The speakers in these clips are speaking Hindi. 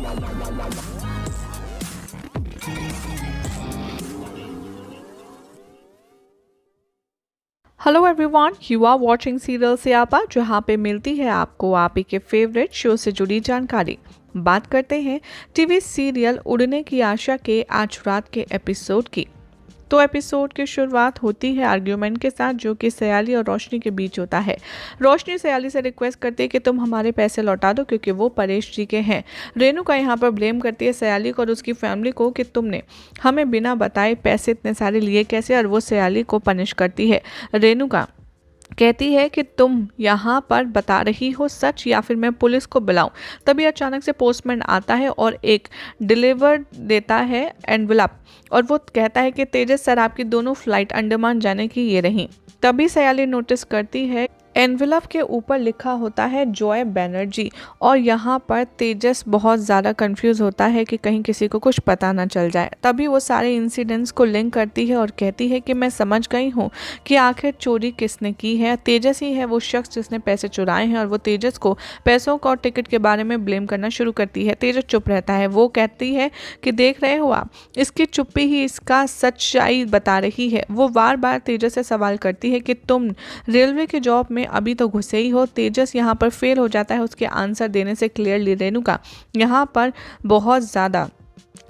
Hello everyone, you are watching serial Syapa, जहां पे मिलती है आपको आप ही के फेवरेट शो से जुड़ी जानकारी। बात करते हैं टीवी सीरियल उड़ने की आशा के आज रात के एपिसोड की। तो एपिसोड की शुरुआत होती है आर्ग्यूमेंट के साथ, जो कि सयाली और रोशनी के बीच होता है। रोशनी सयाली से रिक्वेस्ट करती है कि तुम हमारे पैसे लौटा दो क्योंकि वो परेश जी के हैं। रेणुका यहाँ पर ब्लेम करती है सयाली को और उसकी फैमिली को कि तुमने हमें बिना बताए पैसे इतने सारे लिए कैसे, और वो सयाली को पनिश करती है। रेणुका कहती है कि तुम यहाँ पर बता रही हो सच या फिर मैं पुलिस को बुलाऊं। तभी अचानक से पोस्टमैन आता है और एक डिलीवर देता है एनवलप, और वो कहता है कि तेजस सर आपकी दोनों फ्लाइट अंडमान जाने की ये रही। तभी सयाली नोटिस करती है एनवलप के ऊपर लिखा होता है जॉय बैनर्जी, और यहाँ पर तेजस बहुत ज़्यादा कंफ्यूज होता है कि कहीं किसी को कुछ पता ना चल जाए। तभी वो सारे इंसिडेंट्स को लिंक करती है और कहती है कि मैं समझ गई हूँ कि आखिर चोरी किसने की है। तेजस ही है वो शख्स जिसने पैसे चुराए हैं, और वो तेजस को पैसों का और टिकट के बारे में ब्लेम करना शुरू करती है। तेजस चुप रहता है। वो कहती है कि देख रहे हो आप, इसकी चुप्पी ही इसका सच्चाई बता रही है। वो बार बार तेजस से सवाल करती है कि तुम रेलवे के जॉब में अभी तो घुसे ही हो। तेजस यहाँ पर फेल हो जाता है उसके आंसर देने से क्लियरली। रेणुका यहाँ पर बहुत ज़्यादा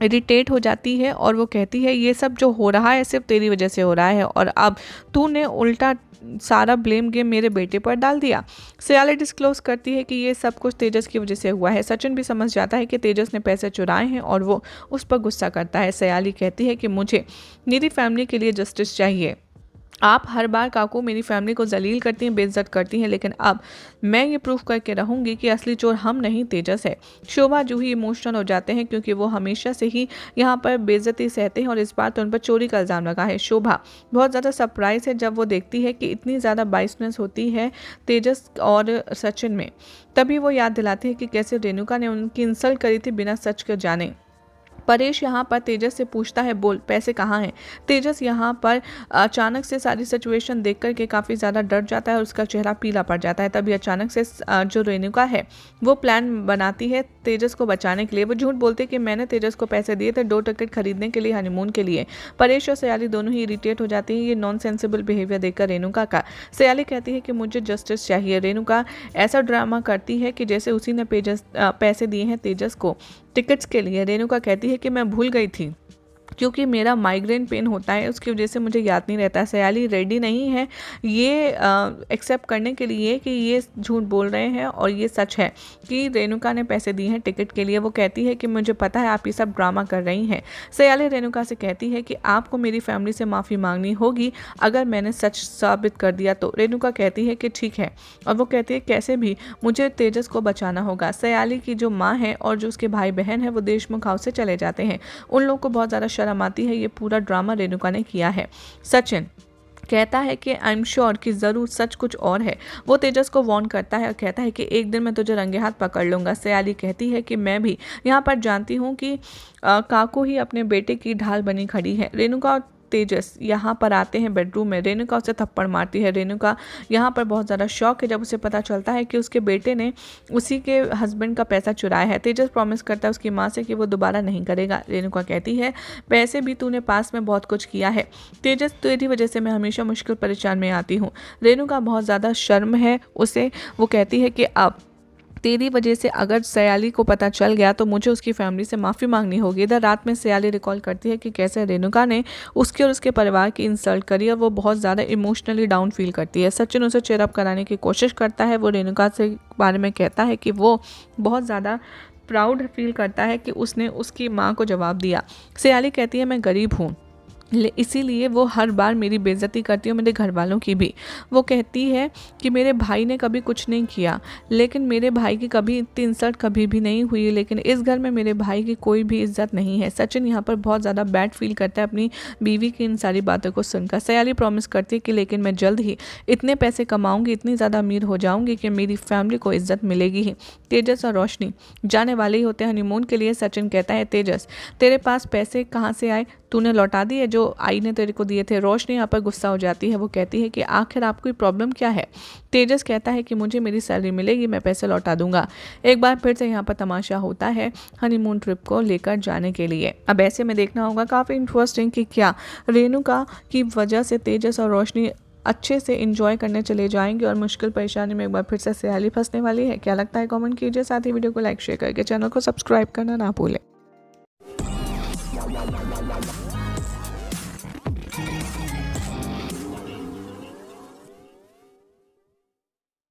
इरिटेट हो जाती है और वो कहती है ये सब जो हो रहा है सिर्फ तेरी वजह से हो रहा है, और अब तूने उल्टा सारा ब्लेम गेम मेरे बेटे पर डाल दिया। सयाली डिस्क्लोज करती है कि ये सब कुछ तेजस की वजह से हुआ है। सचिन भी समझ जाता है कि तेजस ने पैसे चुराए हैं और वो उस पर गुस्सा करता है। सयाली कहती है कि मुझे मेरी फैमिली के लिए जस्टिस चाहिए। आप हर बार काकू मेरी फैमिली को जलील करती हैं, बेइज्जत करती हैं, लेकिन अब मैं ये प्रूफ करके रहूंगी कि असली चोर हम नहीं तेजस है। शोभा जूही इमोशनल हो जाते हैं क्योंकि वो हमेशा से ही यहाँ पर बेइज्जती सहते हैं और इस बार तो उन पर चोरी का इल्ज़ाम लगा है। शोभा बहुत ज़्यादा सरप्राइज है जब वो देखती है कि इतनी ज़्यादा बाइसनेस होती है तेजस और सचिन में। तभी वो याद दिलाती है कि कैसे रेणुका ने उनकी इंसल्ट करी थी बिना सच के जाने। परेश यहाँ पर तेजस से पूछता है बोल पैसे कहाँ हैं। तेजस यहाँ पर अचानक से सारी सिचुएशन देख कर के काफ़ी ज़्यादा डर जाता है और उसका चेहरा पीला पड़ जाता है। तभी अचानक से जो रेणुका है वो प्लान बनाती है तेजस को बचाने के लिए। वो झूठ बोलती है कि मैंने तेजस को पैसे दिए थे 2 टिकट खरीदने के लिए हनीमून के लिए। परेश और सयाली दोनों ही इरिटेट हो जाती हैं ये नॉन सेंसिबल बिहेवियर देखकर रेणुका का। सयाली कहती है कि मुझे जस्टिस चाहिए। रेणुका ऐसा ड्रामा करती है कि जैसे उसी ने पैसे दिए हैं तेजस को टिकट्स के लिए। रेणुका कहती है कि मैं भूल गई थी क्योंकि मेरा माइग्रेन पेन होता है, उसकी वजह से मुझे याद नहीं रहता। सयाली रेडी नहीं है ये एक्सेप्ट करने के लिए कि ये झूठ बोल रहे हैं और ये सच है कि रेणुका ने पैसे दिए हैं टिकट के लिए। वो कहती है कि मुझे पता है आप ये सब ड्रामा कर रही हैं। सयाली रेणुका से कहती है कि आपको मेरी फैमिली से माफ़ी मांगनी होगी अगर मैंने सच साबित कर दिया तो। रेणुका कहती है कि ठीक है, और वो कहती है कैसे भी मुझे तेजस को बचाना होगा। सयाली की जो माँ है और जो उसके भाई बहन है वो देशमुख हाउस से चले जाते हैं। उन लोगों को बहुत ज़्यादा शर्म आती है ये पूरा ड्रामा रेणुका ने किया है। सचिन कहता है कि आई एम श्योर कि ज़रूर सच कुछ और है। वो तेजस को वार्न करता है और कहता है कि एक दिन मैं तुझे रंगे हाथ पकड़ लूँगा। सयाली कहती है कि मैं भी यहाँ पर जानती हूँ कि काकू ही अपने बेटे की ढाल बनी खड़ी है। रेणुका और तेजस यहाँ पर आते हैं बेडरूम में। रेणुका उसे थप्पड़ मारती है। रेणुका यहाँ पर बहुत ज़्यादा शॉक है जब उसे पता चलता है कि उसके बेटे ने उसी के हस्बैंड का पैसा चुराया है। तेजस प्रॉमिस करता है उसकी माँ से कि वो दोबारा नहीं करेगा। रेणुका कहती है पैसे भी तूने पास में बहुत कुछ किया है तेजस, तेरी वजह से मैं हमेशा मुश्किल परेशान में आती हूँ। रेणुका बहुत ज़्यादा शर्म है उसे। वो कहती है कि अब तेरी वजह से अगर सयाली को पता चल गया तो मुझे उसकी फैमिली से माफ़ी मांगनी होगी। इधर रात में सयाली रिकॉल करती है कि कैसे रेणुका ने उसके और उसके परिवार की इंसल्ट करी और वो बहुत ज़्यादा इमोशनली डाउन फील करती है। सचिन उसे चेयर अप कराने की कोशिश करता है। वो रेणुका से बारे में कहता है कि वो बहुत ज़्यादा प्राउड फील करता है कि उसने उसकी माँ को जवाब दिया। सयाली कहती है मैं गरीब हूँ इसीलिए वो हर बार मेरी बेइज्जती करती है, मेरे घर वालों की भी। वो कहती है कि मेरे भाई ने कभी कुछ नहीं किया, लेकिन मेरे भाई की कभी इतनी इंसल्ट कभी भी नहीं हुई, लेकिन इस घर में मेरे भाई की कोई भी इज्जत नहीं है। सचिन यहाँ पर बहुत ज़्यादा बैड फील करता है अपनी बीवी की इन सारी बातों को सुनकर। सयाली प्रॉमिस करती है कि लेकिन मैं जल्द ही इतने पैसे कमाऊँगी, इतनी ज़्यादा अमीर हो जाऊँगी कि मेरी फैमिली को इज्जत मिलेगी ही। तेजस और रोशनी जाने वाले ही होते हैं हनीमून के लिए। सचिन कहता है तेजस तेरे पास पैसे कहाँ से आए, तूने लौटा दिए जो आई ने तेरे को दिए थे। रोशनी यहाँ पर गुस्सा हो जाती है, वो कहती है कि आखिर आपको प्रॉब्लम क्या है। तेजस कहता है कि मुझे मेरी सैलरी मिलेगी, मैं पैसे लौटा दूंगा। एक बार फिर से यहाँ पर तमाशा होता है हनीमून ट्रिप को लेकर जाने के लिए। अब ऐसे में देखना होगा काफ़ी इंटरेस्टिंग कि क्या रेणुका की वजह से तेजस और रोशनी अच्छे से एंजॉय करने चले जाएंगे और मुश्किल परेशानी में एक बार फिर से सयाली फंसने वाली है। क्या लगता है कमेंट कीजिए, साथ ही वीडियो को लाइक शेयर करके चैनल को सब्सक्राइब करना ना भूलें।